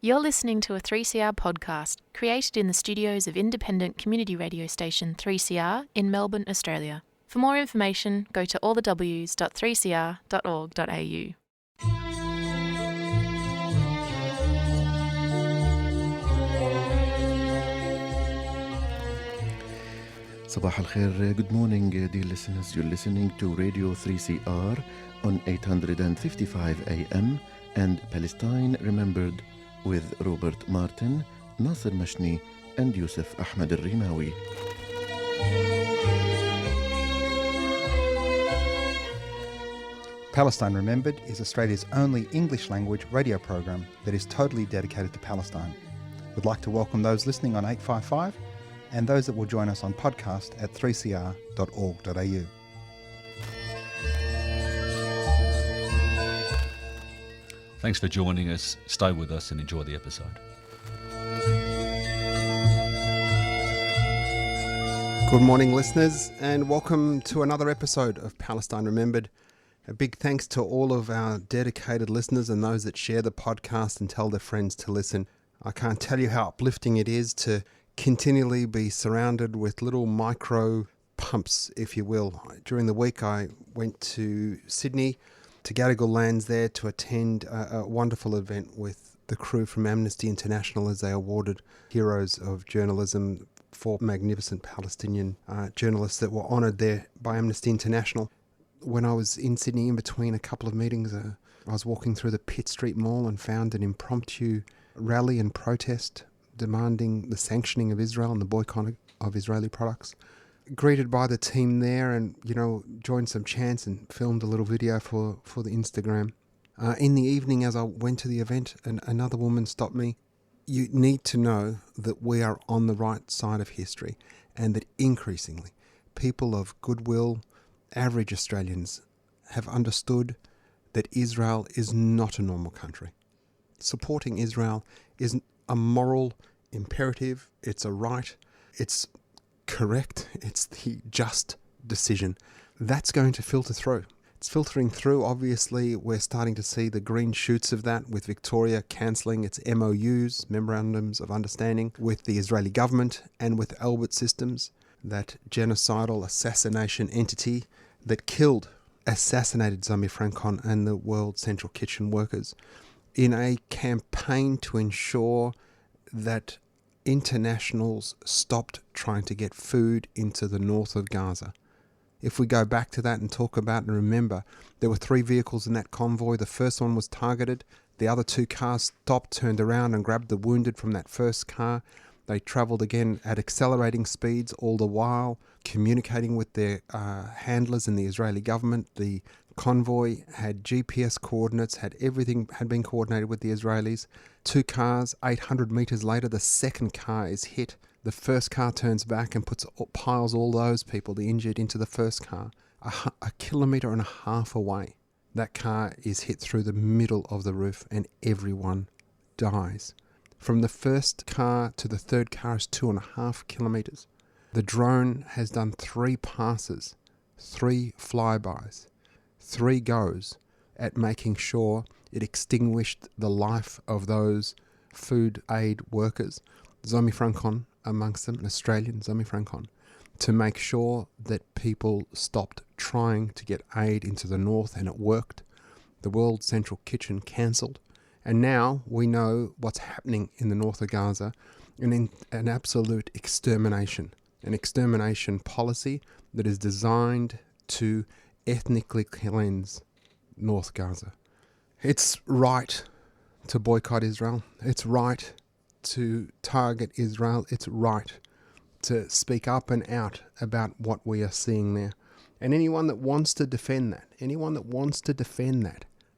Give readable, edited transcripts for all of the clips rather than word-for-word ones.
You're listening to a 3CR podcast created in the studios of independent community radio station 3CR in Melbourne, Australia. For more information, go to allthews.3cr.org.au. Sabah al-Khair, good morning dear listeners. You're listening to Radio 3CR on 855 AM and Palestine Remembered with Robert Martin, Nasser Mashni and Yusuf Ahmed al-Rimawi. Palestine Remembered is Australia's only English language radio program that is totally dedicated to Palestine. We'd like to welcome those listening on 855 and those that will join us on podcast at 3cr.org.au. Thanks for joining us. Stay with us and enjoy the episode. Good morning, listeners, and welcome to another episode of Palestine Remembered. A big thanks to all of our dedicated listeners and those that share the podcast and tell their friends to listen. I can't tell you how uplifting it is to continually be surrounded with little micro pumps, if you will. During the week, I went to Sydney, to Gadigal Lands there, to attend a wonderful event with the crew from Amnesty International as they awarded Heroes of Journalism for magnificent Palestinian journalists that were honoured there by Amnesty International. When I was in Sydney in between a couple of meetings, I was walking through the Pitt Street Mall and found an impromptu rally and protest demanding the sanctioning of Israel and the boycott of Israeli products. Greeted by the team there and, joined some chants and filmed a little video for the Instagram. In the evening, as I went to the event, another woman stopped me. You need to know that we are on the right side of history and that increasingly people of goodwill, average Australians, have understood that Israel is not a normal country. Supporting Israel is a moral imperative, it's a right, it's correct, it's the just decision. That's going to filter through. It's filtering through. Obviously, we're starting to see the green shoots of that with Victoria cancelling its MOUs, Memorandums of Understanding, with the Israeli government and with Elbit Systems, that genocidal assassination entity that assassinated Zomi Francon and the World Central Kitchen workers, in a campaign to ensure that internationals stopped trying to get food into the north of Gaza. If we go back to that and talk about and remember, there were 3 vehicles in that convoy. The first one was targeted. The other 2 cars stopped, turned around and grabbed the wounded from that first car. They travelled again at accelerating speeds, all the while communicating with their handlers in the Israeli government. The convoy had GPS coordinates, had everything had been coordinated with the Israelis. 2 cars, 800 metres later, the second car is hit. The first car turns back and piles all those people, the injured, into the first car. A kilometre and a half away, that car is hit through the middle of the roof and everyone dies. From the first car to the third car is 2.5 kilometres. The drone has done 3 passes, 3 flybys, 3 goes at making sure it extinguished the life of those food aid workers, Zomi Francon amongst them, an Australian Zomi Francon, to make sure that people stopped trying to get aid into the north, and it worked. The World Central Kitchen cancelled, and now we know what's happening in the north of Gaza, an absolute extermination, an extermination policy that is designed to ethnically cleanse North Gaza. It's right to boycott Israel. It's right to target Israel. It's right to speak up and out about what we are seeing there. And anyone that wants to defend that,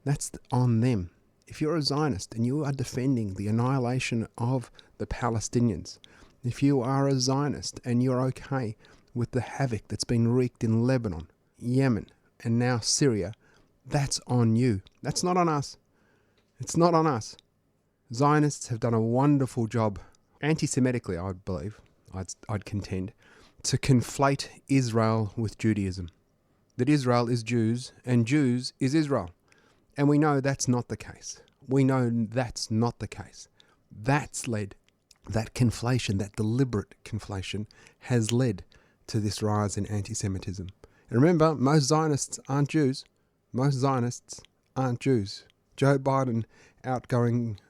that's on them. If you're a Zionist and you are defending the annihilation of the Palestinians, if you are a Zionist and you're okay with the havoc that's been wreaked in Lebanon, Yemen, and now Syria, that's on you. That's not on us. It's not on us. Zionists have done a wonderful job, anti-Semitically, I believe, I'd contend, to conflate Israel with Judaism. That Israel is Jews and Jews is Israel. And we know that's not the case. That's led, that conflation, that deliberate conflation has led to this rise in anti-Semitism. And remember, most Zionists aren't Jews. Most Zionists aren't Jews. Joe Biden, outgoing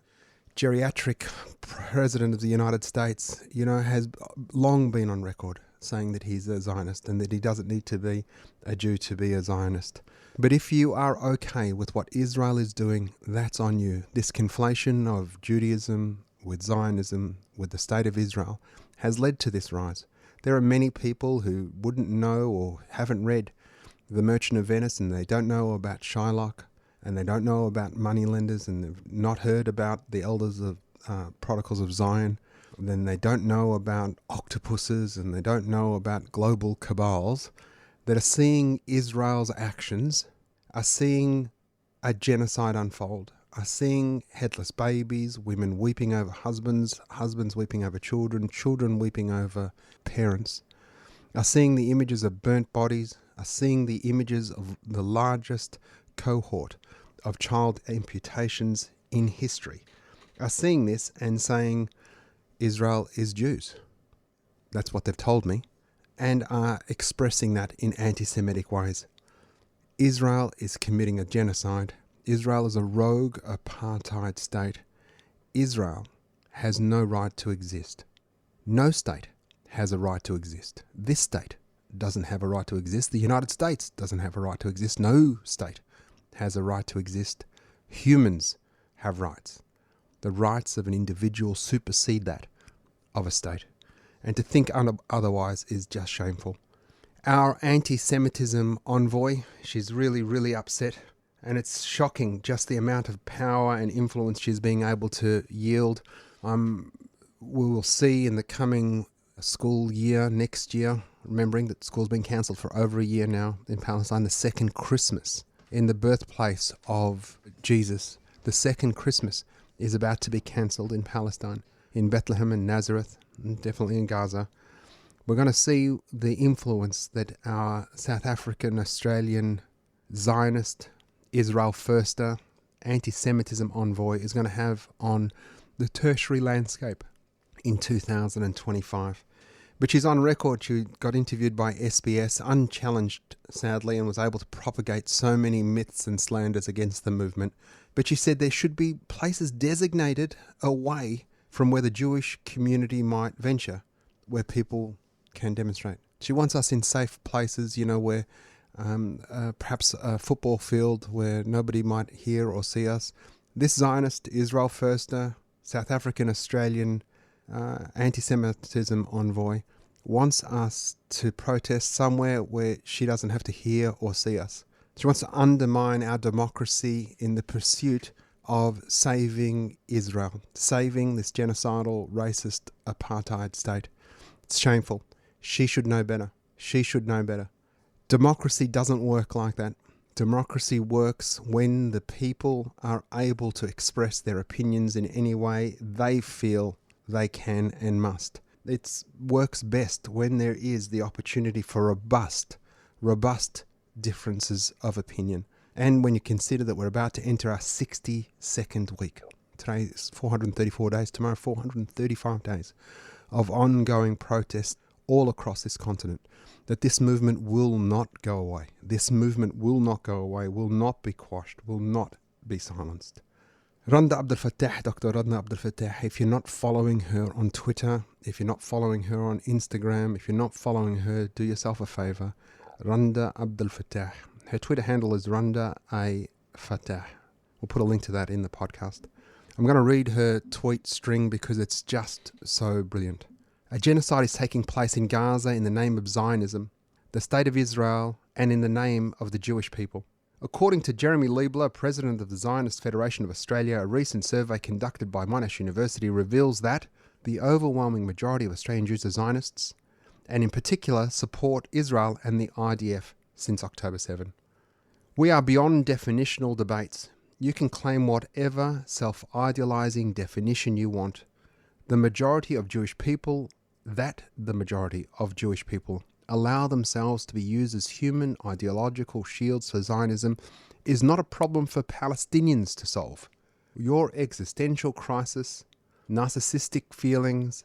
geriatric president of the United States, has long been on record saying that he's a Zionist and that he doesn't need to be a Jew to be a Zionist. But if you are okay with what Israel is doing, that's on you. This conflation of Judaism with Zionism, with the state of Israel, has led to this rise. There are many people who wouldn't know or haven't read The Merchant of Venice, and they don't know about Shylock, and they don't know about moneylenders, and they've not heard about the elders of Prodigals of Zion. Then they don't know about octopuses, and they don't know about global cabals that are seeing Israel's actions, are seeing a genocide unfold, are seeing headless babies, women weeping over husbands, husbands weeping over children, children weeping over parents, are seeing the images of burnt bodies, are seeing the images of the largest cohort of child amputations in history, are seeing this and saying Israel is Jews. That's what they've told me, and are expressing that in anti-Semitic ways. Israel is committing a genocide. Israel is a rogue apartheid state. Israel has no right to exist. No state has a right to exist. This state doesn't have a right to exist. The United States doesn't have a right to exist. No state has a right to exist. Humans have rights. The rights of an individual supersede that of a state. And to think otherwise is just shameful. Our anti-Semitism envoy, she's really, really upset. And it's shocking just the amount of power and influence she's being able to yield. We will see in the coming school year, next year, remembering that school's been cancelled for over a year now in Palestine, the second Christmas in the birthplace of Jesus. The second Christmas is about to be cancelled in Palestine, in Bethlehem and Nazareth, and definitely in Gaza. We're going to see the influence that our South African, Australian, Zionist, Israel Firster, anti-Semitism envoy is going to have on the tertiary landscape in 2025. But she's on record. She got interviewed by SBS, unchallenged, sadly, and was able to propagate so many myths and slanders against the movement. But she said there should be places designated away from where the Jewish community might venture, where people can demonstrate. She wants us in safe places, where perhaps a football field where nobody might hear or see us. This Zionist, Israel Firster, South African, Australian anti-Semitism envoy wants us to protest somewhere where she doesn't have to hear or see us. She wants to undermine our democracy in the pursuit of saving Israel, saving this genocidal, racist apartheid state. It's shameful. She should know better. She should know better. Democracy doesn't work like that. Democracy works when the people are able to express their opinions in any way they feel they can and must. It works best when there is the opportunity for robust differences of opinion. And when you consider that we're about to enter our 62nd week. Today is 434 days, tomorrow 435 days of ongoing protests all across this continent. That this movement will not go away. This movement will not go away, will not be quashed, will not be silenced. Randa Abdel-Fattah, Dr. Randa Abdel-Fattah, if you're not following her on Twitter, if you're not following her on Instagram, if you're not following her, do yourself a favor. Randa Abdel-Fattah. Her Twitter handle is Randa Abdel-Fattah. We'll put a link to that in the podcast. I'm going to read her tweet string because it's just so brilliant. A genocide is taking place in Gaza in the name of Zionism, the State of Israel, and in the name of the Jewish people. According to Jeremy Liebler, president of the Zionist Federation of Australia, a recent survey conducted by Monash University reveals that the overwhelming majority of Australian Jews are Zionists, and in particular support Israel and the IDF since October 7. We are beyond definitional debates. You can claim whatever self-idealizing definition you want. The majority of Jewish people allow themselves to be used as human ideological shields for Zionism is not a problem for Palestinians to solve. Your existential crisis, narcissistic feelings,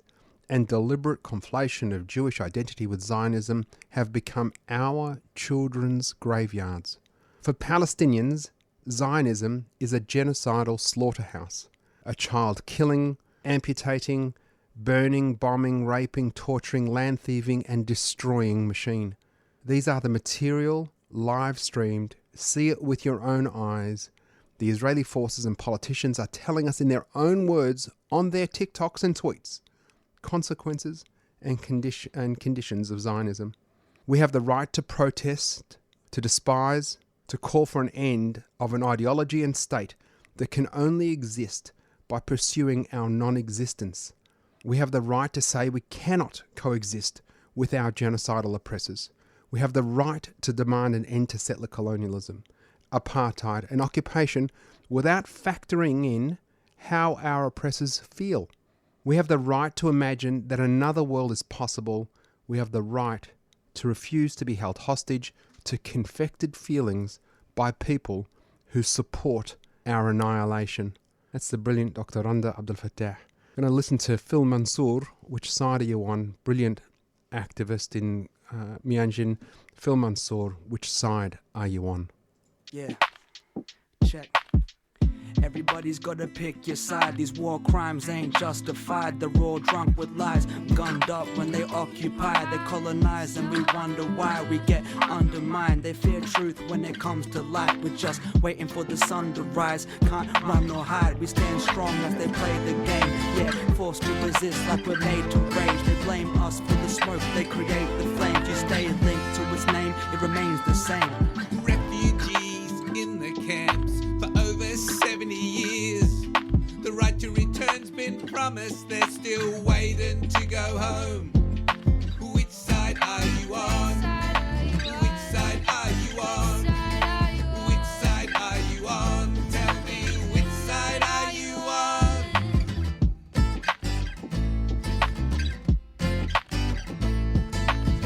and deliberate conflation of Jewish identity with Zionism have become our children's graveyards. For Palestinians, Zionism is a genocidal slaughterhouse, a child-killing, amputating, burning, bombing, raping, torturing, land thieving, and destroying machine. These are the material, live-streamed, see it with your own eyes. The Israeli forces and politicians are telling us in their own words on their TikToks and tweets consequences and conditions of Zionism. We have the right to protest, to despise, to call for an end of an ideology and state that can only exist by pursuing our non-existence. We have the right to say we cannot coexist with our genocidal oppressors. We have the right to demand an end to settler colonialism, apartheid, and occupation without factoring in how our oppressors feel. We have the right to imagine that another world is possible. We have the right to refuse to be held hostage to confected feelings by people who support our annihilation. That's the brilliant Dr. Randa Abdel-Fattah. We're going to listen to Phil Monsour. Which side are you on? Brilliant activist in Myanmar. Phil Monsour, which side are you on? Yeah, check. Everybody's gotta pick your side. These war crimes ain't justified. They're all drunk with lies, gunned up when they occupy. They colonize and we wonder why we get undermined. They fear truth when it comes to light. We're just waiting for the sun to rise. Can't run nor hide. We stand strong as they play the game. Yeah, forced to resist like we're made to rage. They blame us for the smoke. They create the flames. You stay linked to its name. It remains the same. Refugees in the camps for over 70 years. The right to return's been promised, they're still waiting to go home. Which side are you on? Which side are you on? Which side are you on? Tell me, which side are you on?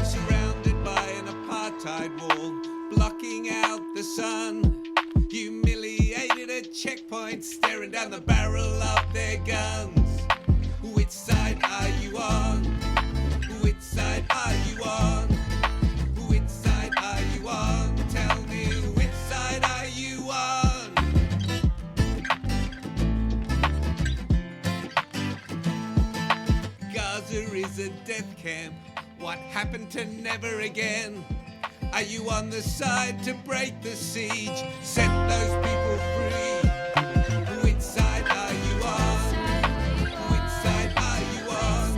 Surrounded by an apartheid wall, blocking out the sun. Humiliated at checkpoints, staring down the barrel of their guns. Which side are you on? Which side are you on? Which side are you on? Tell me, which side are you on? Gaza is a death camp. What happened to never again? Are you on the side to break the siege? Set those people free. Which side are you on? Which side are you on?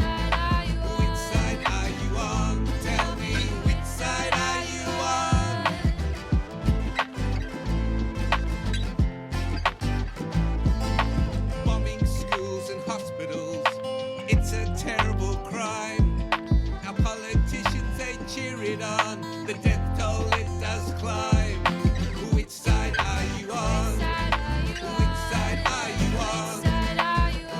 Which side are you on? Tell me, which side are you on? Bombing schools and hospitals, it's a terrible crime. Our politicians, they cheer it on. The death toll, it does climb. Which side are you on? Which side are you on?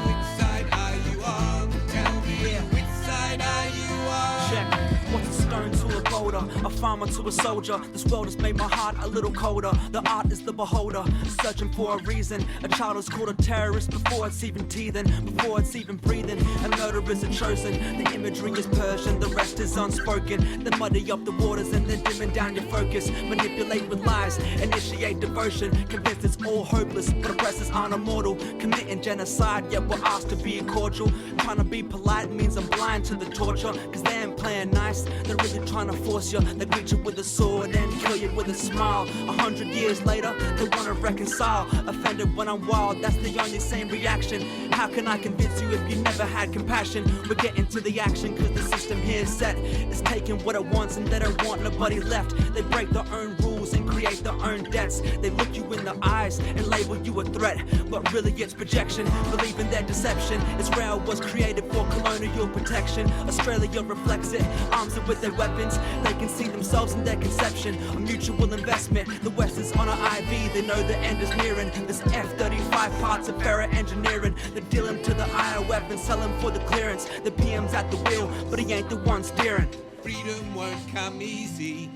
Which side are you on? Tell me, which side are you on? Check. What's a stone to a boulder? A farmer to a soldier. This world has made my heart a little colder. The art is the beholder, searching for a reason. A child is called a terrorist before it's even teething, before it's even breathing. A murderers are chosen. The imagery is Persian, the rest is unspoken. They muddy up the waters and then dimming down your focus. Manipulate with lies, initiate diversion. Convinced it's all hopeless, but oppressors aren't immortal. Committing genocide, yet we're asked to be cordial. Trying to be polite means I'm blind to the torture. Cause they ain't playing nice, they're really trying to force you. They greet you with a sword and kill you with a smile. 100 years later, they wanna reconcile. Offended when I'm wild, that's the only same reaction. How can I convince you if you never had compassion? We're getting to the action cause the system here is set. It's taking what it wants and they don't want nobody left. They break their own rules and create their own debts. They look you in the eyes and label you a threat, but really it's projection. Believe in their deception. Israel was created for colonial protection. Australia reflects it, arms it with their weapons. They can see themselves in their conception. A mutual investment. The West is on an IV, they know the end is nearing. This F-35 parts of Ferret engineering. They deal him to the IOF and sell him for the clearance. The PM's at the wheel, but he ain't the one steering. Freedom won't come easy.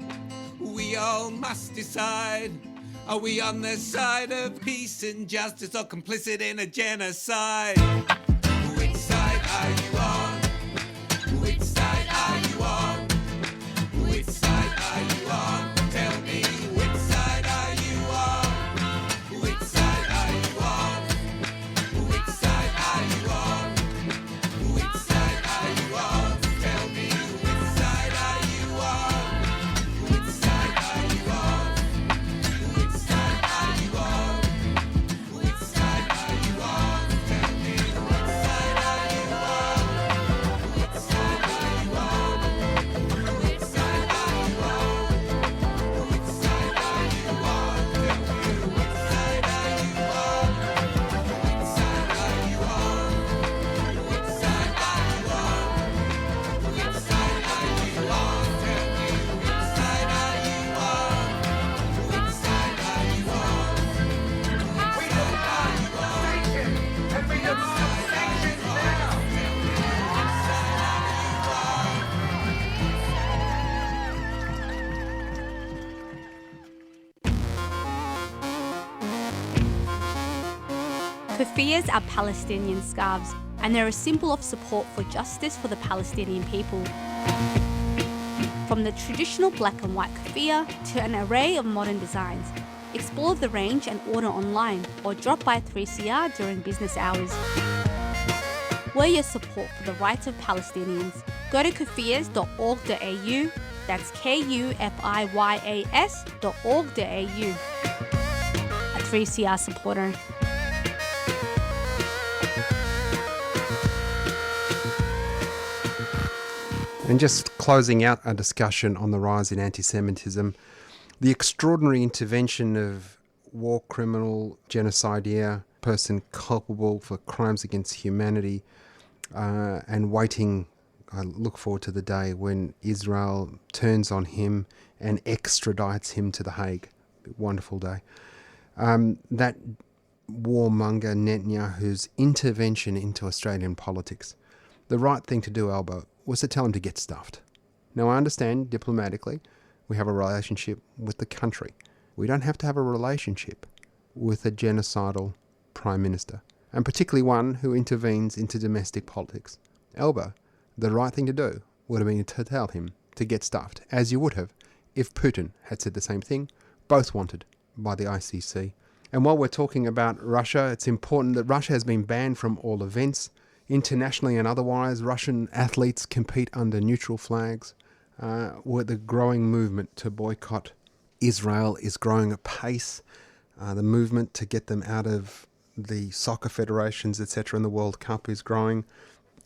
We all must decide. Are we on the side of peace and justice or complicit in a genocide? Which Keffiyehs are Palestinian scarves, and they're a symbol of support for justice for the Palestinian people. From the traditional black and white keffiyeh to an array of modern designs, explore the range and order online or drop by 3CR during business hours. We're your support for the rights of Palestinians. Go to keffiyehs.org.au, that's KUFIYAS.org.au. A 3CR supporter. And just closing out our discussion on the rise in anti-Semitism, the extraordinary intervention of war criminal, genocidaire, person culpable for crimes against humanity, and waiting, I look forward to the day when Israel turns on him and extradites him to The Hague. Wonderful day. That warmonger Netanyahu's intervention into Australian politics. The right thing to do, Albo, was to tell him to get stuffed. Now, I understand diplomatically we have a relationship with the country. We don't have to have a relationship with a genocidal Prime Minister, and particularly one who intervenes into domestic politics. Albo, the right thing to do would have been to tell him to get stuffed, as you would have if Putin had said the same thing, both wanted by the ICC. And while we're talking about Russia, it's important that Russia has been banned from all events, internationally and otherwise. Russian athletes compete under neutral flags. With the growing movement to boycott Israel is growing apace. The movement to get them out of the soccer federations, etc., in the World Cup is growing.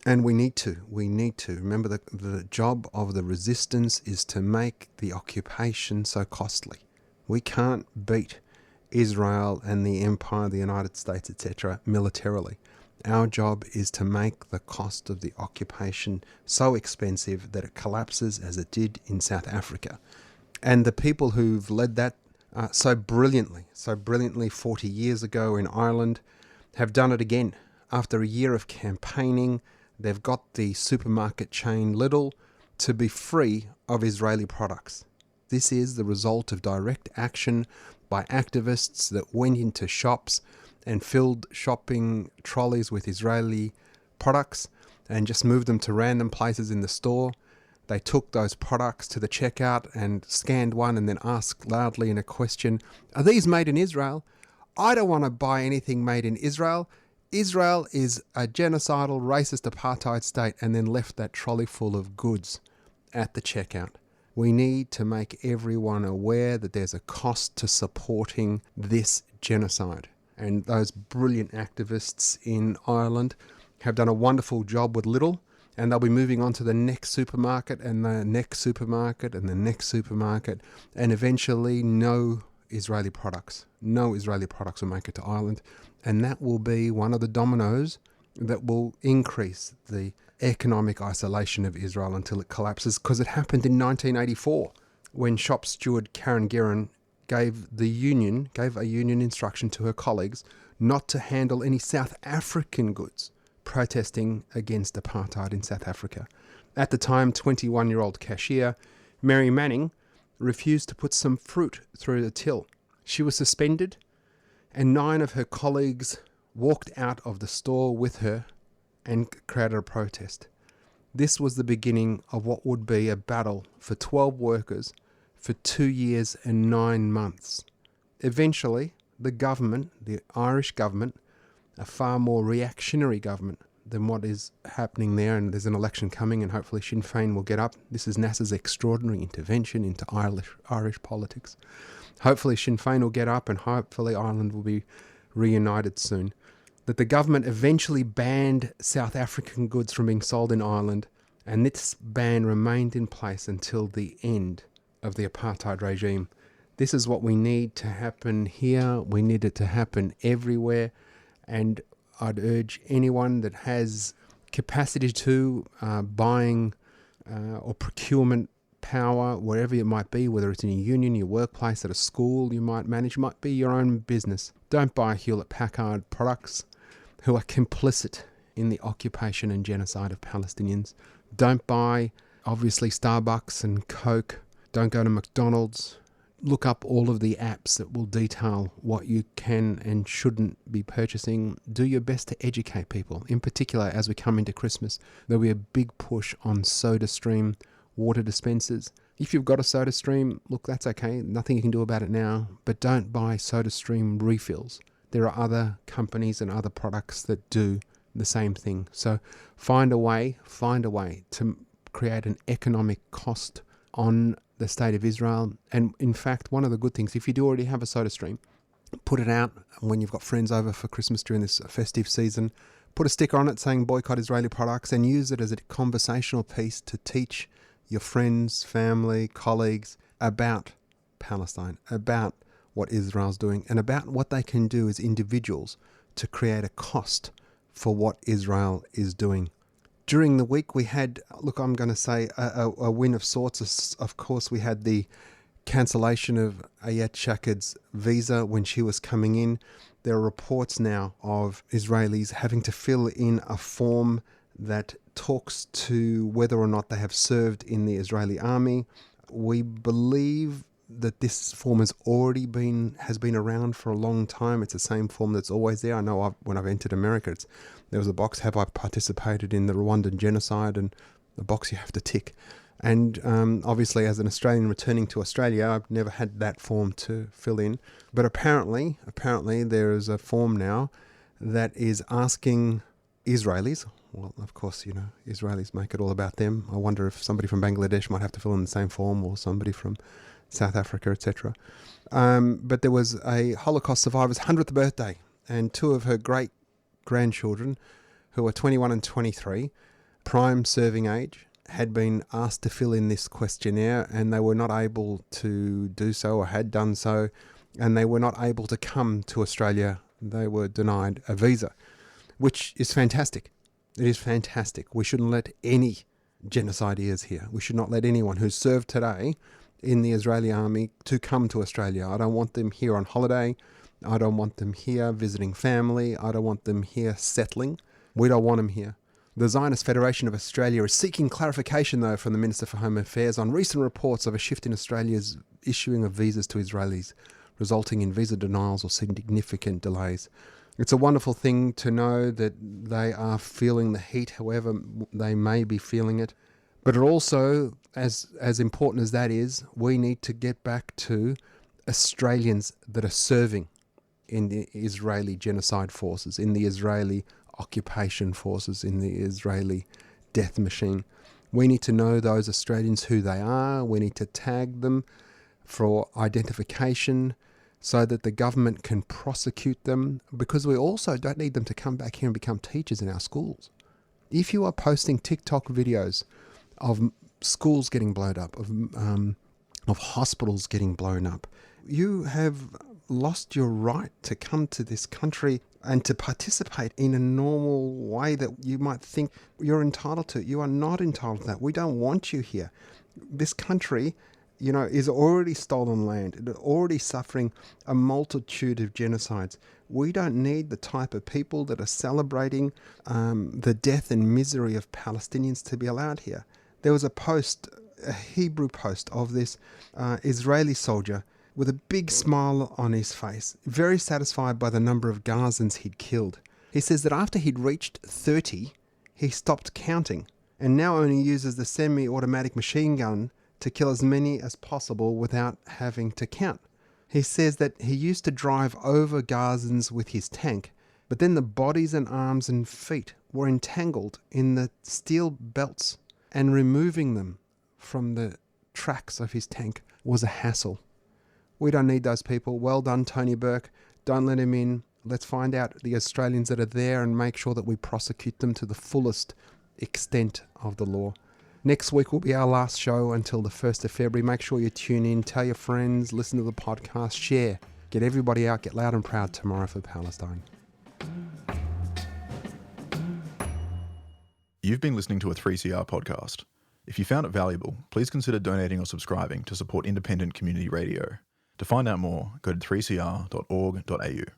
And we need to. Remember, the job of the resistance is to make the occupation so costly. We can't beat Israel and the empire, the United States, etc., militarily. Our job is to make the cost of the occupation so expensive that it collapses as it did in South Africa. And the people who've led that so brilliantly 40 years ago in Ireland have done it again. After a year of campaigning, they've got the supermarket chain Lidl to be free of Israeli products. This is the result of direct action by activists that went into shops and filled shopping trolleys with Israeli products and just moved them to random places in the store. They took those products to the checkout and scanned one and then asked loudly in a question, "Are these made in Israel? I don't want to buy anything made in Israel. Israel is a genocidal, racist apartheid state," and then left that trolley full of goods at the checkout. We need to make everyone aware that there's a cost to supporting this genocide. And those brilliant activists in Ireland have done a wonderful job with Lidl, and they'll be moving on to the next supermarket and the next supermarket and the next supermarket, and eventually no Israeli products will make it to Ireland, and that will be one of the dominoes that will increase the economic isolation of Israel until it collapses, because it happened in 1984 when shop steward Karen Guerin gave a union instruction to her colleagues not to handle any South African goods protesting against apartheid in South Africa. At the time, 21-year-old cashier Mary Manning refused to put some fruit through the till. She was suspended, and 9 of her colleagues walked out of the store with her and created a protest. This was the beginning of what would be a battle for 12 workers for 2 years and 9 months. Eventually, the government, the Irish government, a far more reactionary government than what is happening there, and there's an election coming and hopefully Sinn Féin will get up. This is NASA's extraordinary intervention into Irish politics. Hopefully Sinn Féin will get up and hopefully Ireland will be reunited soon. That the government eventually banned South African goods from being sold in Ireland, and this ban remained in place until the end of the apartheid regime. This is what we need to happen here. We need it to happen everywhere. And I'd urge anyone that has capacity to buying or procurement power, wherever it might be, whether it's in a union, your workplace, at a school you might manage, might be your own business. Don't buy Hewlett-Packard products who are complicit in the occupation and genocide of Palestinians. Don't buy, obviously, Starbucks and Coke. Don't go to McDonald's. look up all of the apps that will detail what you can and shouldn't be purchasing. Do your best to educate people. In particular, as we come into Christmas, there'll be a big push on SodaStream water dispensers. If you've got a SodaStream, look, that's okay. Nothing you can do about it now. But don't buy SodaStream refills. There are other companies and other products that do the same thing. So find a way to create an economic cost on the state of Israel. And in fact, one of the good things, if you do already have a SodaStream, put it out when you've got friends over for Christmas during this festive season. Put a sticker on it saying boycott Israeli products, and use it as a conversational piece to teach your friends, family, colleagues about Palestine, about what Israel's doing, and about what they can do as individuals to create a cost for what Israel is doing. During the week we had, look, I'm going to say a win of sorts. Of course, we had the cancellation of Ayat Shakad's visa when she was coming in. There are reports now of Israelis having to fill in a form that talks to whether or not they have served in the Israeli army. We believe that this form has been around for a long time. It's the same form that's always there. I know when I've entered America, there was a box, have I participated in the Rwandan genocide, and the box you have to tick. And obviously, as an Australian returning to Australia, I've never had that form to fill in. But apparently there is a form now that is asking Israelis, well, of course, Israelis make it all about them. I wonder if somebody from Bangladesh might have to fill in the same form, or somebody from South Africa, etc. But there was a Holocaust survivor's 100th birthday, and two of her great-grandchildren, who are 21 and 23, prime serving age, had been asked to fill in this questionnaire, and they were not able to do so, or had done so, and they were not able to come to Australia. They were denied a visa, which is fantastic. It is fantastic. We shouldn't let any genocideers here. We should not let anyone who's served today in the Israeli army to come to Australia. I don't want them here on holiday. I don't want them here visiting family. I don't want them here settling. We don't want them here. The Zionist Federation of Australia is seeking clarification, though, from the Minister for Home Affairs on recent reports of a shift in Australia's issuing of visas to Israelis, resulting in visa denials or significant delays. It's a wonderful thing to know that they are feeling the heat, however they may be feeling it. But it also, as important as that is, we need to get back to Australians that are serving in the Israeli genocide forces, in the Israeli occupation forces, in the Israeli death machine. We need to know those Australians who they are. We need to tag them for identification so that the government can prosecute them, because we also don't need them to come back here and become teachers in our schools. If you are posting TikTok videos of schools getting blown up, of hospitals getting blown up, you have lost your right to come to this country and to participate in a normal way that you might think you're entitled to. You are not entitled to that. We don't want you here. This country, is already stolen land. It's already suffering a multitude of genocides. We don't need the type of people that are celebrating the death and misery of Palestinians to be allowed here. There was a Hebrew post of this Israeli soldier with a big smile on his face, very satisfied by the number of Gazans he'd killed. He says that after he'd reached 30, he stopped counting and now only uses the semi-automatic machine gun to kill as many as possible without having to count. He says that he used to drive over Gazans with his tank, but then the bodies and arms and feet were entangled in the steel belts, and removing them from the tracks of his tank was a hassle. We don't need those people. Well done, Tony Burke. Don't let him in. Let's find out the Australians that are there and make sure that we prosecute them to the fullest extent of the law. Next week will be our last show until the 1st of February. Make sure you tune in, tell your friends, listen to the podcast, share. Get everybody out, get loud and proud tomorrow for Palestine. You've been listening to a 3CR podcast. If you found it valuable, please consider donating or subscribing to support independent community radio. To find out more, go to 3cr.org.au.